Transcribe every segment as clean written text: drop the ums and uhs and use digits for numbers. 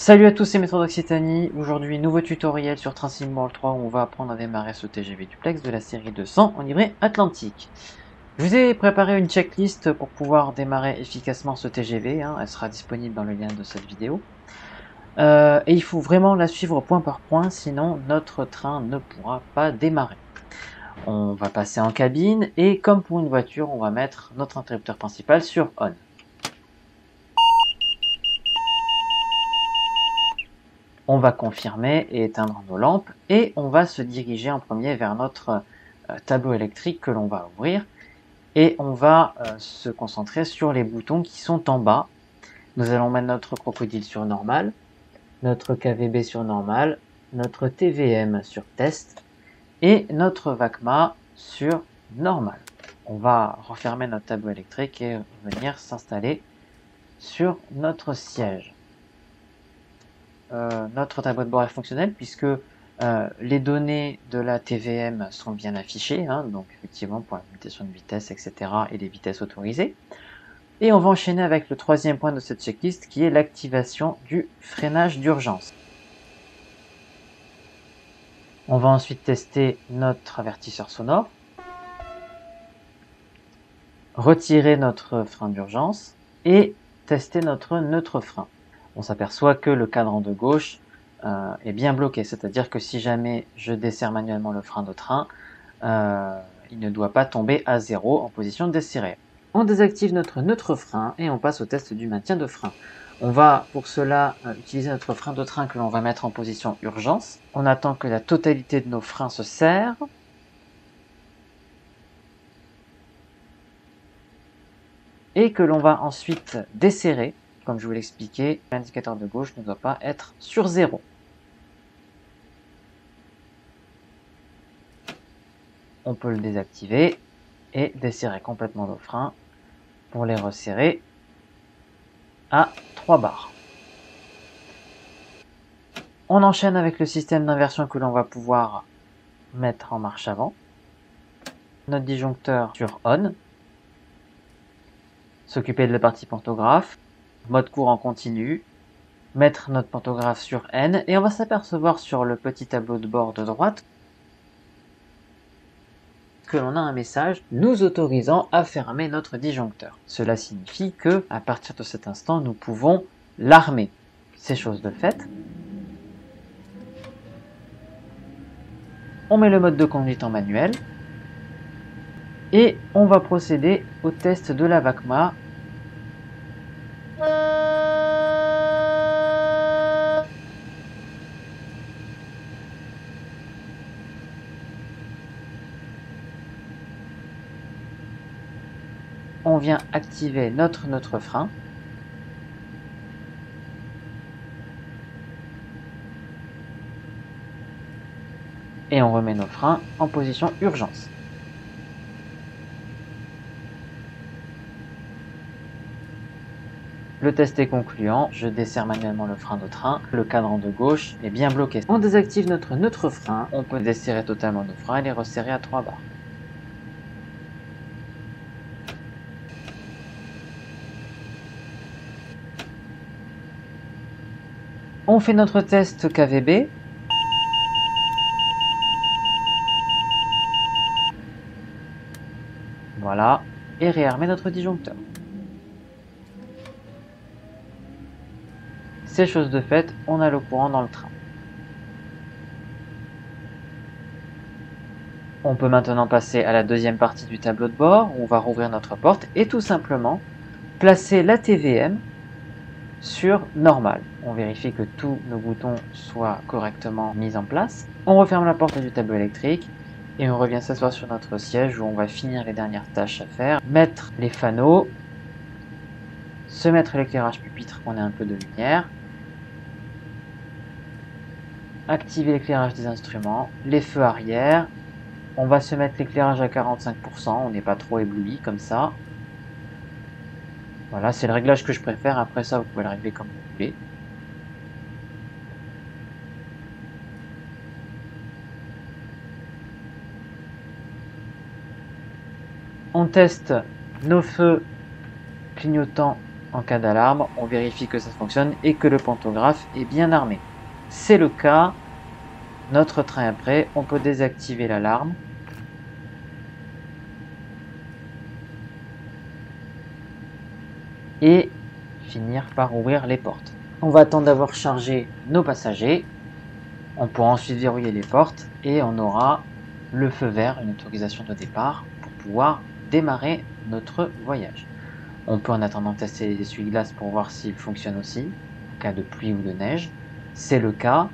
Salut à tous, c'est Maître d'Occitanie. Aujourd'hui, nouveau tutoriel sur Train World 3 où on va apprendre à démarrer ce TGV duplex de la série 200 en livrée Atlantique. Je vous ai préparé une checklist pour pouvoir démarrer efficacement ce TGV. Elle sera disponible dans le lien de cette vidéo. Et il faut vraiment la suivre point par point, sinon notre train ne pourra pas démarrer. On va passer en cabine et comme pour une voiture, on va mettre notre interrupteur principal sur ON. On va confirmer et éteindre nos lampes et on va se diriger en premier vers notre tableau électrique que l'on va ouvrir et on va se concentrer sur les boutons qui sont en bas. Nous allons mettre notre crocodile sur normal, notre KVB sur normal, notre TVM sur test et notre VACMA sur normal. On va refermer notre tableau électrique et venir s'installer sur notre siège. Notre tableau de bord est fonctionnel puisque les données de la TVM sont bien affichées, donc effectivement pour la limitation de vitesse, etc. et les vitesses autorisées. Et on va enchaîner avec le troisième point de cette checklist qui est l'activation du freinage d'urgence. On va ensuite tester notre avertisseur sonore, retirer notre frein d'urgence et tester notre neutre frein. On s'aperçoit que le cadran de gauche est bien bloqué, c'est-à-dire que si jamais je desserre manuellement le frein de train, il ne doit pas tomber à 0 en position desserrée. On désactive notre neutre frein et on passe au test du maintien de frein. On va pour cela utiliser notre frein de train que l'on va mettre en position urgence. On attend que la totalité de nos freins se serre. Et que l'on va ensuite desserrer. Comme je vous l'expliquais, l'indicateur de gauche ne doit pas être sur 0. On peut le désactiver et desserrer complètement nos freins pour les resserrer à 3 bars. On enchaîne avec le système d'inversion que l'on va pouvoir mettre en marche avant. Notre disjoncteur sur ON. S'occuper de la partie pantographe. Mode courant continu. Mettre notre pantographe sur N. Et on va s'apercevoir sur le petit tableau de bord de droite que l'on a un message nous autorisant à fermer notre disjoncteur. Cela signifie que, à partir de cet instant, nous pouvons l'armer. C'est chose de faite. On met le mode de conduite en manuel. Et on va procéder au test de la VACMA. On vient activer notre neutre frein. Et on remet nos freins en position urgence. Le test est concluant, je desserre manuellement le frein de train, le cadran de gauche est bien bloqué. On désactive notre neutre frein, on peut desserrer totalement nos freins et les resserrer à 3 bars. On fait notre test KVB. Voilà, et réarmer notre disjoncteur. C'est chose de faite, on a le courant dans le train. On peut maintenant passer à la deuxième partie du tableau de bord, où on va rouvrir notre porte et tout simplement placer la TVM sur normal. On vérifie que tous nos boutons soient correctement mis en place. On referme la porte du tableau électrique et on revient s'asseoir sur notre siège où on va finir les dernières tâches à faire. Mettre les fanaux, se mettre l'éclairage pupitre qu'on ait un peu de lumière, activer l'éclairage des instruments, les feux arrière. On va se mettre l'éclairage à 45%, on n'est pas trop ébloui comme ça. Voilà, c'est le réglage que je préfère. Après ça, vous pouvez le régler comme vous voulez. On teste nos feux clignotants en cas d'alarme, on vérifie que ça fonctionne et que le pantographe est bien armé. C'est le cas, notre train est prêt, on peut désactiver l'alarme. Et finir par ouvrir les portes. On va attendre d'avoir chargé nos passagers. On pourra ensuite verrouiller les portes et on aura le feu vert, une autorisation de départ pour pouvoir démarrer notre voyage. On peut en attendant tester les essuie-glaces pour voir s'ils fonctionnent aussi, en cas de pluie ou de neige. C'est le cas.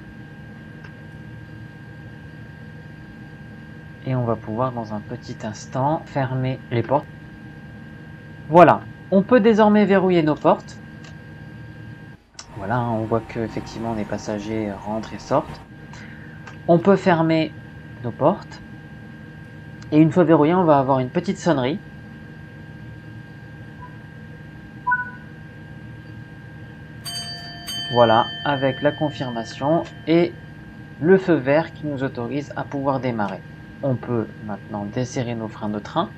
Et on va pouvoir dans un petit instant fermer les portes. Voilà, on peut désormais verrouiller nos portes. Voilà, on voit que effectivement les passagers rentrent et sortent. On peut fermer nos portes. Et une fois verrouillé, on va avoir une petite sonnerie. Voilà, avec la confirmation et le feu vert qui nous autorise à pouvoir démarrer. On peut maintenant desserrer nos freins de train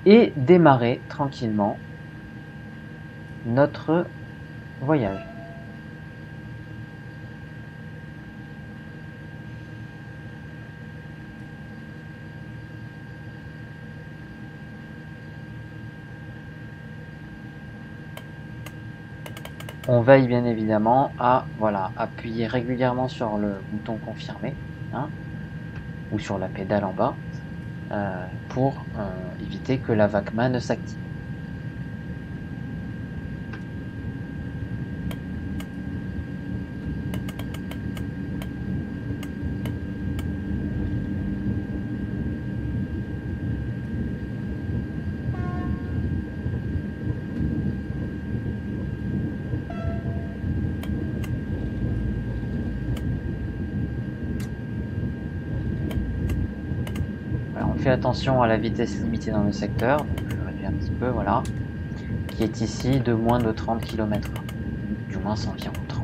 et démarrer tranquillement notre voyage. On veille bien évidemment à appuyer régulièrement sur le bouton confirmer ou sur la pédale en bas pour éviter que la VACMA ne s'active. On fait attention à la vitesse limitée dans le secteur, donc je réduis un petit peu, voilà, qui est ici de moins de 30 km/h, du moins c'est environ 30.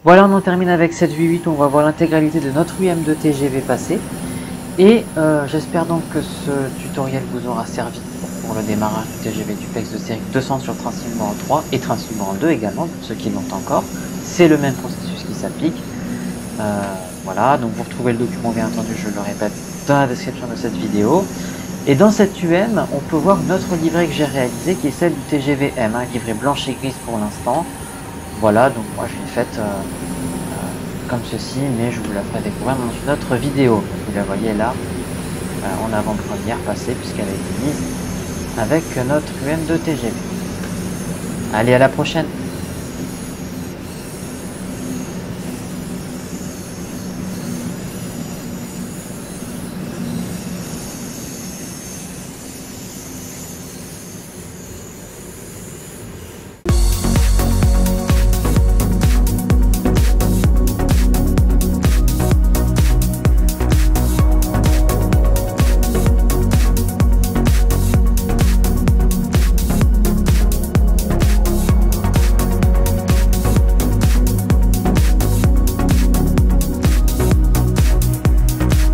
Voilà, on en termine avec cette 8.8, on va voir l'intégralité de notre UM2 TGV passé, et j'espère donc que ce tutoriel vous aura servi pour le démarrage du TGV Duplex de série 200 sur train numéro 3 et train numéro 2 également, pour ceux qui l'ont encore. C'est le même processus qui s'applique. Voilà, donc vous retrouvez le document bien entendu, je le répète, dans la description de cette vidéo. Et dans cette UM, on peut voir une autre livrée que j'ai réalisée qui est celle du TGV M, livrée blanche et grise pour l'instant. Voilà, donc moi je l'ai faite comme ceci, mais je vous la ferai découvrir dans une autre vidéo. Vous la voyez là, en avant-première passée, puisqu'elle a été mise avec notre UM de TGV. Allez, à la prochaine!